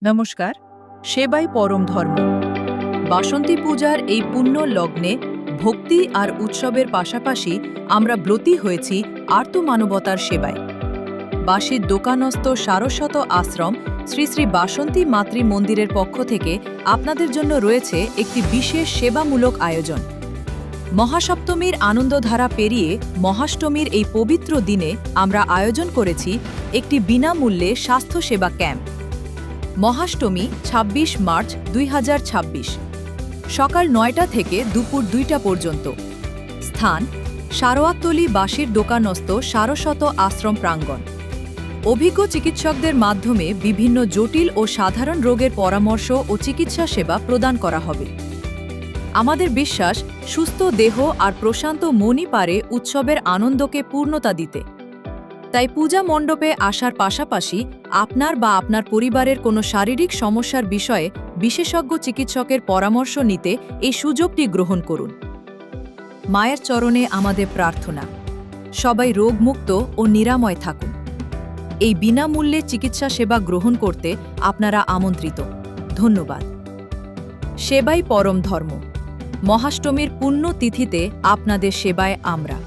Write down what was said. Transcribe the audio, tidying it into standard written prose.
নমস্কার। সেবাই পরম ধর্ম। বাসন্তী পূজার এই পুণ্য লগ্নে ভক্তি আর উৎসবের পাশাপাশি আমরা ব্রতী হয়েছি আর্তমানবতার সেবায়। বাঁশির দোকানস্থ সারস্বত আশ্রম শ্রী শ্রী বাসন্তী মাতৃ মন্দিরের পক্ষ থেকে আপনাদের জন্য রয়েছে একটি বিশেষ সেবামূলক আয়োজন। মহাসপ্তমীর আনন্দধারা পেরিয়ে মহাষ্টমীর এই পবিত্র দিনে আমরা আয়োজন করেছি একটি বিনামূল্যে স্বাস্থ্যসেবা ক্যাম্প। মহাষ্টমী ২৬ মার্চ ২০২৬, সকাল ৯টা থেকে দুপুর ২টা পর্যন্ত। স্থান: সারোয়াতলি বাঁশির দোকানস্থ সারস্বত আশ্রম প্রাঙ্গণ। অভিজ্ঞ চিকিৎসকদের মাধ্যমে বিভিন্ন জটিল ও সাধারণ রোগের পরামর্শ ও চিকিৎসা সেবা প্রদান করা হবে। আমাদের বিশ্বাস, সুস্থ দেহ আর প্রশান্ত মনই পারে উৎসবের আনন্দকে পূর্ণতা দিতে। তাই পূজা মণ্ডপে আসার পাশাপাশি আপনার বা আপনার পরিবারের কোনো শারীরিক সমস্যার বিষয়ে বিশেষজ্ঞ চিকিৎসকের পরামর্শ নিতে এই সুযোগটি গ্রহণ করুন। মায়ের চরণে আমাদের প্রার্থনা, সবাই রোগমুক্ত ও নিরাময় থাকুন। এই বিনামূল্যে চিকিৎসা সেবা গ্রহণ করতে আপনারা আমন্ত্রিত। ধন্যবাদ। সেবাই পরম ধর্ম। মহাষ্টমীর পুণ্য তিথিতে আপনাদের সেবায় আমরা।